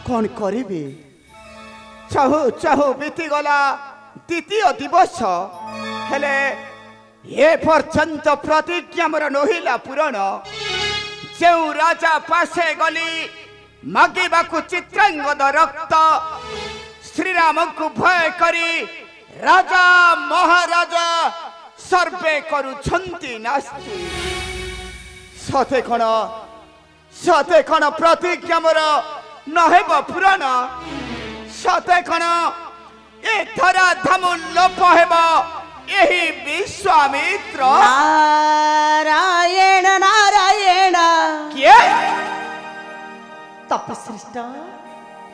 कौन करिबे चाहू चाहू बीतीगला द्वितीय दिवस हेले ये पर्यंत प्रतिज्ञा मोर नहिला पूरण जो राजा पासे गली मागिबाकू चित्रांगद रक्त श्रीराम को भय करी राजा महाराजा सर्वे करुछंती नास्ति सते कण प्रतिज्ञा मोर नहेब पुराण सते कण ए धरा धाम लोप हेब यही विश्वामित्र नारायण नारायण किए तपश्रेष्ठ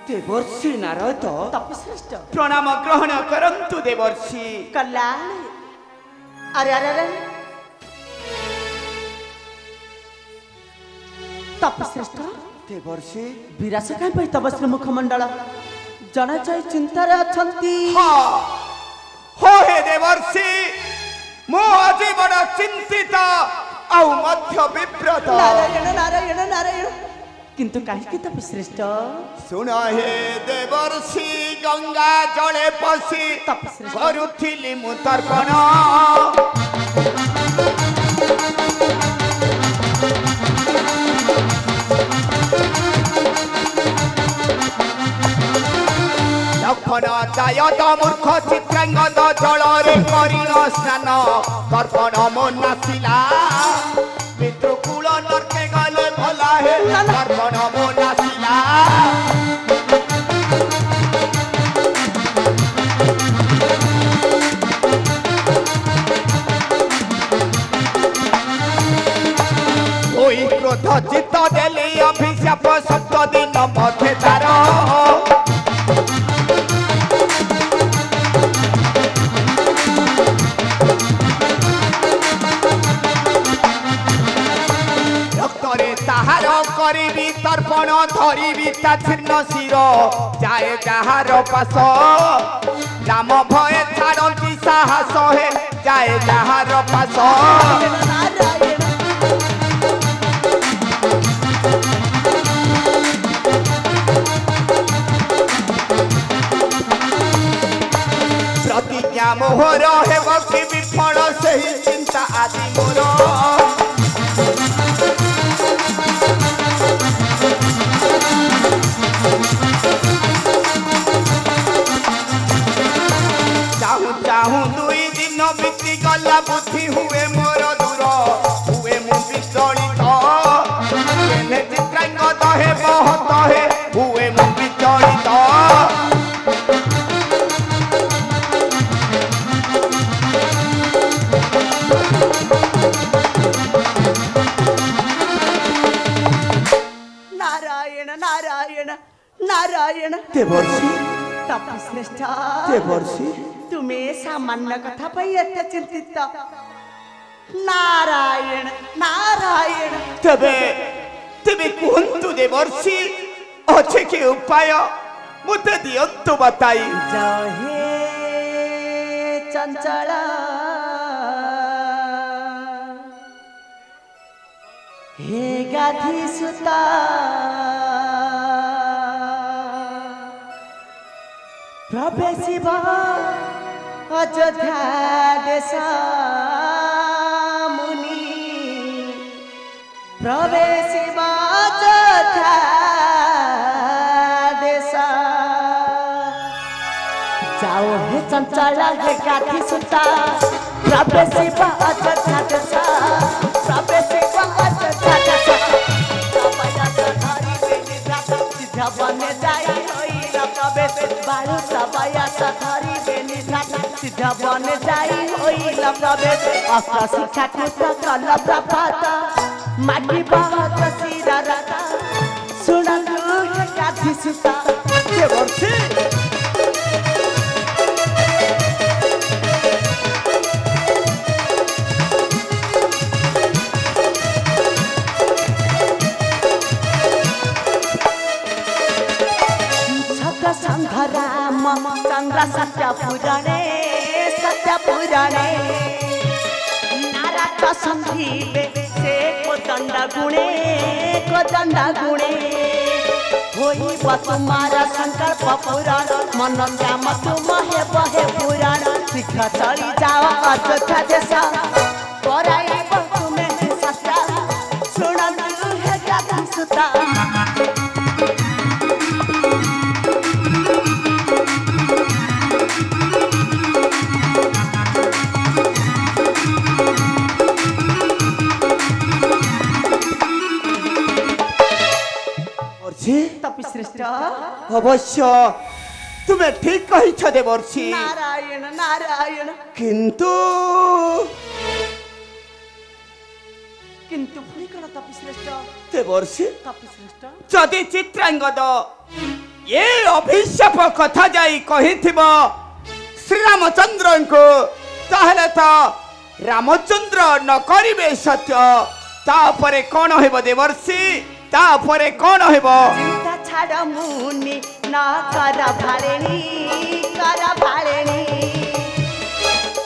देवर्षि नारद तपश्रेष्ठ प्रणाम ग्रहण करंतु देवर्षि कल्याण अरे अरे अरे तपश्रेष्ठ देवर्षि विरास कहीं तब श्री मुखमंडल जना चाहे चिंतार अछंती हो हे देवर्षि मो आज बड़ा चिंतित आउ मध्य विव्रत नारायण नारायण नारायण किंतु कहीं तपश्रेष्ठ सुन हे देवर्षि गंगा जले पशी करुथिली मु तर्पण लक्षण दायद मूर्ख चित्रांगद जलरे करिल स्नान तर्पण मन नासिला पितृकूल नरके गले भला हे तर्पण मन नासिला ओई क्रोध चित्त देली अभिशाप सप्त दिन मध्य तार करी तर्पण धरी तीर्ण शिर जाए जार पास राम भय छाड़ती साहस हे जाए जार पास प्रतिज्ञा मोहर हे कि विफल से चिंता आदि मोर चाहूं दुई दिन बीती गला बुद्धि हुए मोर दूर हुए मु विचलित चित्रांगद हे बहुत हे हुए मु विचलित नारायण नारायण नारायण देवर्षि तपश्रेष्ठ देवर्षि तुम्हें सामान्य कथा पाई एते चिंतित नारायण नारायण तबे तबे कुहंतु देवर्षि अच्छे के उपाय मुते दियंतु बताई जहे चंचल हे गाधी सुता प्रवेशिबा अयोध्या देश मुनि प्रवेशिबा अयोध्या देश जाओ हे चंचल हे गाधी सुता प्रवेशिबा अयोध्या देश प्रवेशिबा अयोध्या देश बने जाई होइला प्रवेश बालू सबया सधरी बेनी घाटा सीधा बने जाई होइला प्रवेश अस्त्र शिक्षा कृत कल प्रभात माटी बहुत सिरा राता सुनलु गाधी सुता देवर्षि संघराम चंद्र सत्य पुराणे नाराज संधीबे से कोदंड गुणे होई तुम्हारा संकल्प पुराण मन श्याम तुम हे बहे पुराण शीघ्र चली जाओ अयोध्या देश कराई तुम्हें सत्या सुनंतु हे गाधी सुता तपिश्रेष्ठ अवश्य तुम्हें ठीक कही देवर्षि नारायण नारायण किंतु किंतु पुणी कण तपिश्रेष्ठ देवर्षि तपिश्रेष्ठ जदि चित्रांगद ये अभिशाप कथा जाई कहिथिबो श्री रामचंद्र को ताहले तो रामचंद्र न करिवे सत्य तापरे कोन हेबो देवर्षि तापरे कोन हेबो चिंता छाड़ मुनि न कर भालेनी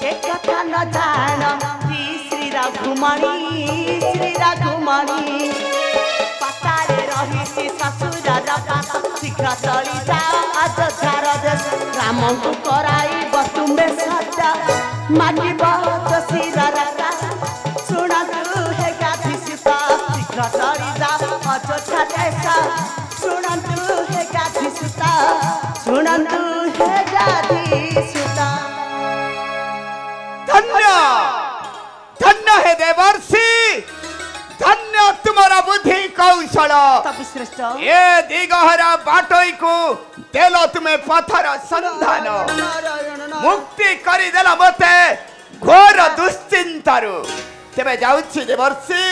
एक कथा न जान श्री रघुमणि पतारे रही ससुर शीघ्र चली जाओ अयोध्यार देश राम को कराई तुम्हें सत्या मानिब शिर शुणु हे गाधी सीता शीघ्र चली जाओ अयोध्या देश शुणु हे गाधी सीता शुणु हे गाधी सीता धन्य धन्य हे देवर्षि धन्य तुम्हारा बुद्धि कौशल तपिश्रेष्ठ ये दिगहरा बाटोई को देलो तुम्हें पथर संधान मुक्ति करी देला मते घोर दुश्चिंतारु तेबे जाउछि देवर्षि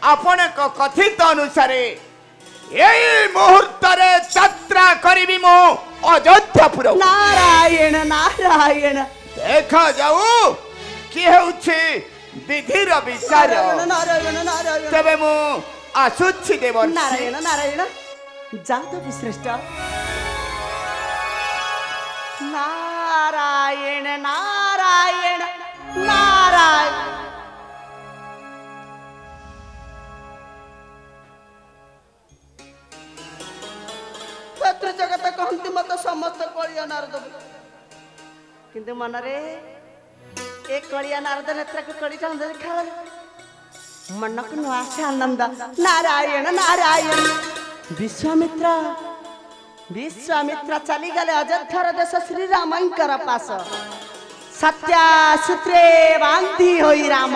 आपण को कथित अनुसार यही मुहूर्त रे यात्रा करिबी मो अयोध्यापुर नारायण नारायण देखा जाऊ कि हेउछि विधिर विचार नारायण नारायण तेबे मु आसुछि देवर्षि नारायण नारायण जाओ तपिश्रेष्ठ नारायण नारायण नारायण जगत कहती मत समस्त कलिया नारद किंतु मनरे एक कलिया नारद नेत्र को कली चांद देखा मन को नुआसे आनंद नारायण नारायण विश्वामित्र चली गले अयोध्यार देश श्री रामंकर पास सत्या सूत्रे बांधी होई राम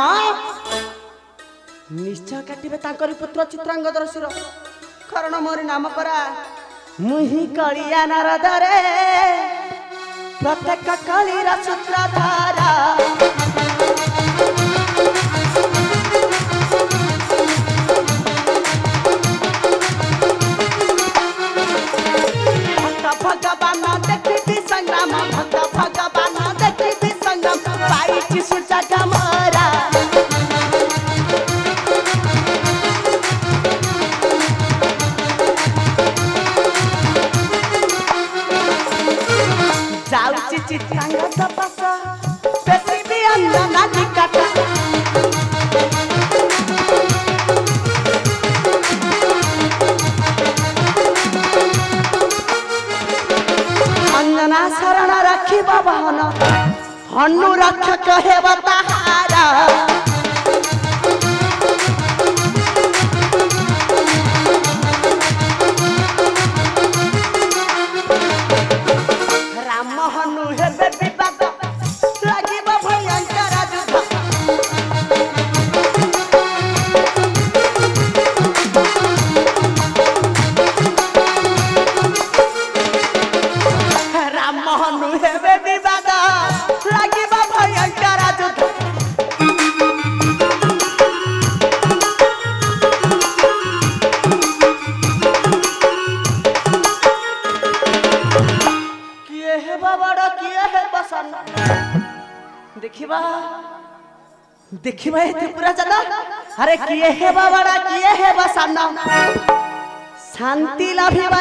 निश्चय काटिबे तांकरी पुत्र चित्रांगदर शिर कारण मोरी नाम परा मुही कलिया नारद रे प्रत्येक कलिर सूत्रधारा भक्त भगवान देखी संग्राम भक्त भगवान देखी संग्राम पाई सुजग मोरा जाउची चित्रांगद पास बेसी भी अंजना निकट अंजना शरण रखी बहन हनु रक्षक हेब ताहारा राम हनु हेबे विवाद लागिब भयंकर युद्ध राम हनु हेबे विवाद लागिब भयंकर युद्ध देखिबा देखिबा एते पूरा जाना अरे किए हे बाबा किए हे बसाना शांति लाभिबा